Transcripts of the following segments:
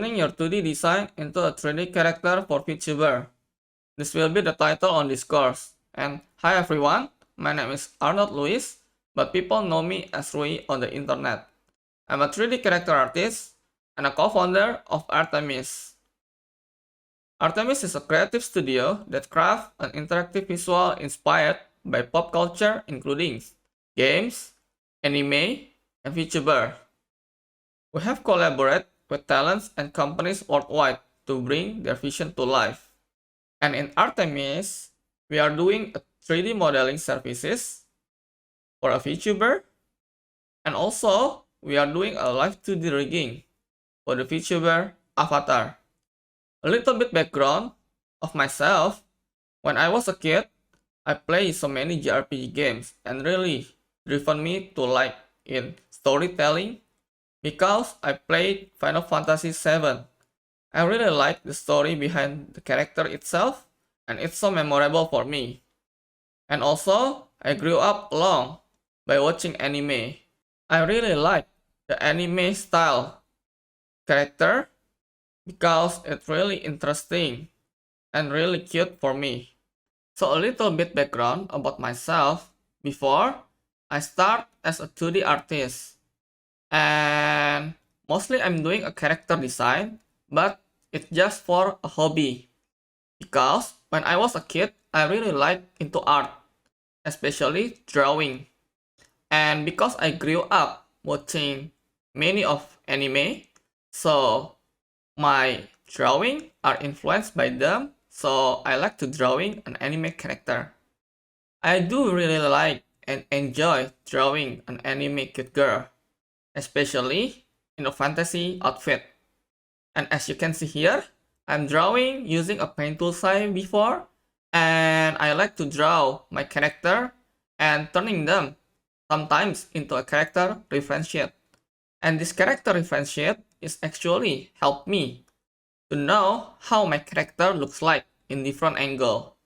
turning your 2D design into a 3D character for VTuber. This will be the title on this course. And hi everyone, my name is Arnold Luis, but people know me as Rui on the internet. I'm a 3D character artist and a co-founder of Artemis. Artemis is a creative studio that crafts an interactive visual inspired by pop culture including games, anime, and VTuber. We have collaborated with talents and companies worldwide to bring their vision to life. And in Artemis, we are doing a 3D modeling services for a VTuber, and also we are doing a live 2D rigging for the VTuber avatar. A little bit background of myself. When I was a kid, I played so many JRPG games and really driven me to like in storytelling because I played Final Fantasy VII. I really like the story behind the character itself and it's so memorable for me. And also, I grew up along by watching anime. I really like the anime style character because it's really interesting and really cute for me. So a little bit background about myself before I start as a 2D artist. And mostly I'm doing a character design, but it's just for a hobby. Because when I was a kid, I really liked into art, especially drawing. And because I grew up watching many of anime, so my drawing are influenced by them, so I like to drawing an anime character. I do really like and enjoy drawing an anime cute girl, especially in a fantasy outfit. And as you can see here, I'm drawing using a paint tool side before, and I like to draw my character and turning them sometimes into a character reference sheet. And this character reference sheet is actually help me to know how my character looks like in different angle.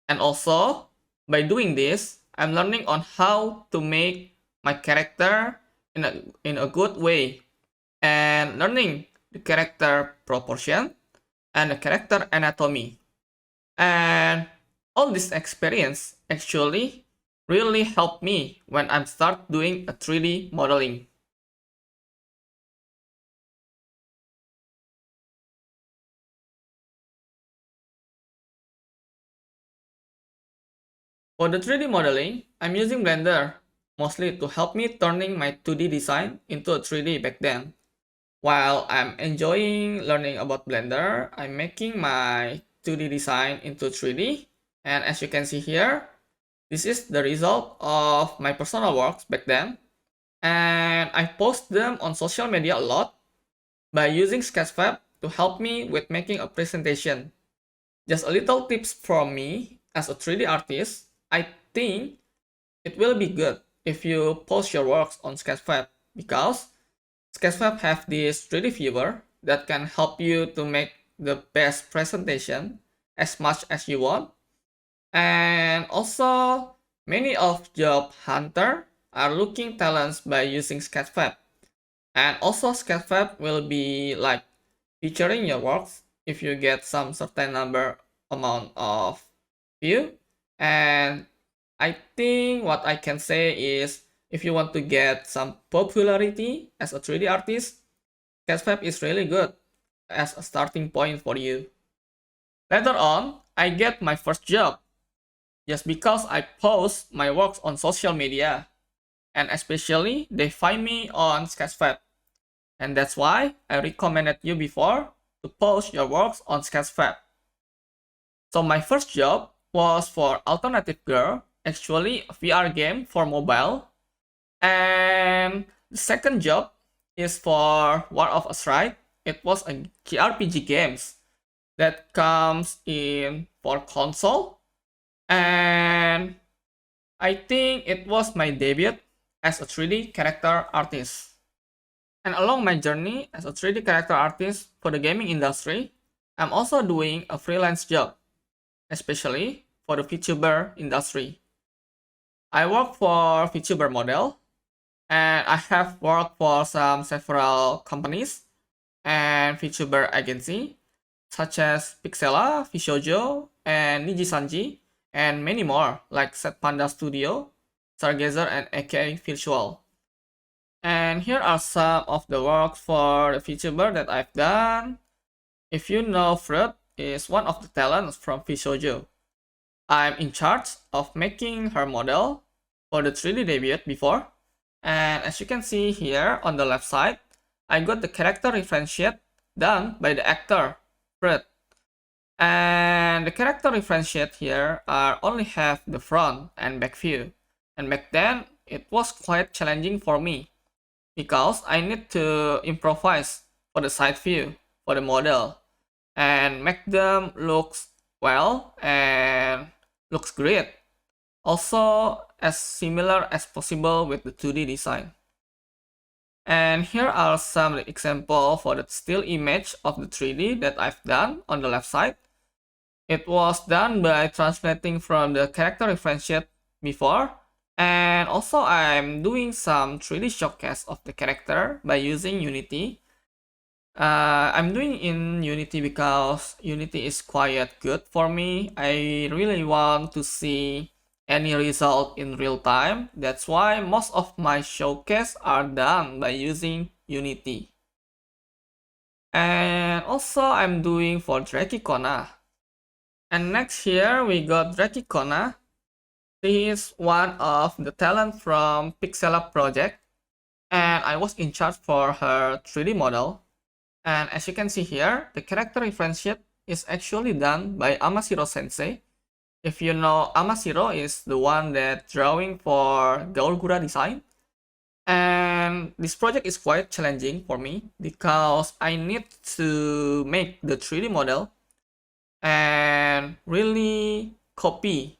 And also, by doing this, I'm learning on how to make my character in a good way and learning the character proportion and the character anatomy. And all this experience actually really helped me when I start doing a 3D modeling. For the 3D modeling, I'm using Blender, mostly to help me turning my 2D design into a 3D back then. While I'm enjoying learning about Blender, I'm making my 2D design into 3D. And as you can see here, this is the result of my personal works back then. And I post them on social media a lot by using Sketchfab to help me with making a presentation. Just a little tips from me as a 3D artist, I think it will be good if you post your works on Sketchfab because Sketchfab have this 3D viewer that can help you to make the best presentation as much as you want. And also, many of job hunter are looking talents by using Sketchfab. And also Sketchfab will be like featuring your works if you get some certain number amount of view. And I think what I can say is if you want to get some popularity as a 3D artist, Sketchfab is really good as a starting point for you. Later on, I get my first job just because I post my works on social media and especially they find me on Sketchfab. And that's why I recommended you before to post your works on Sketchfab. So my first job was for Alternative Girl, actually a VR game for mobile. And the second job is for War of Astride. It was a JRPG games that comes in for console. And I think it was my debut as a 3D character artist. And along my journey as a 3D character artist for the gaming industry, I'm also doing a freelance job, especially for the VTuber industry. I work for VTuber model, and I have worked for several companies and VTuber agency such as Pixela, Vishojo, and Nijisanji, and many more like Set Panda Studio, Stargazer, and AKA Visual. And here are some of the works for the VTuber that I've done. If you know, Fruit is one of the talents from Vishojo. I'm in charge of making her model for the 3D debut before. And as you can see here on the left side, I got the character referentiate done by the actor, Fred. And the character referentiate here only have the front and back view. And back then, it was quite challenging for me because I need to improvise for the side view for the model and make them looks well and looks great. Also as similar as possible with the 2D design. And here are some examples for the still image of the 3D that I've done on the left side. It was done by translating from the character referentiate before, and also I'm doing some 3D showcase of the character by using Unity. I'm doing in Unity because Unity is quite good for me. I really want to see any result in real time. That's why most of my showcase are done by using Unity. And also I'm doing for Drakikona. And next here we got Drakikona. She is one of the talent from Pixela project. And I was in charge for her 3D model. And as you can see here, the character referentiate is actually done by Amashiro Sensei. If you know, Amashiro is the one that drawing for Gaolgura design. And this project is quite challenging for me because I need to make the 3D model and really copy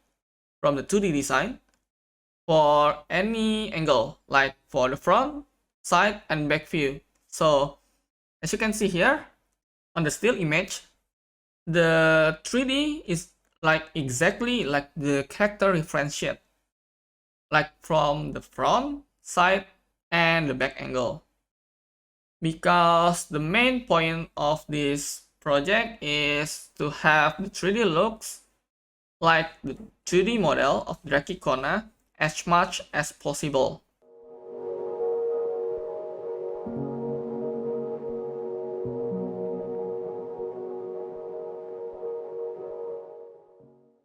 from the 2D design for any angle, like for the front, side, and back view. So as you can see here on the still image, the 3D is like exactly like the character referentiate, like from the front, side, and the back angle. Because the main point of this project is to have the 3D looks like the 2D model of Drakikona as much as possible.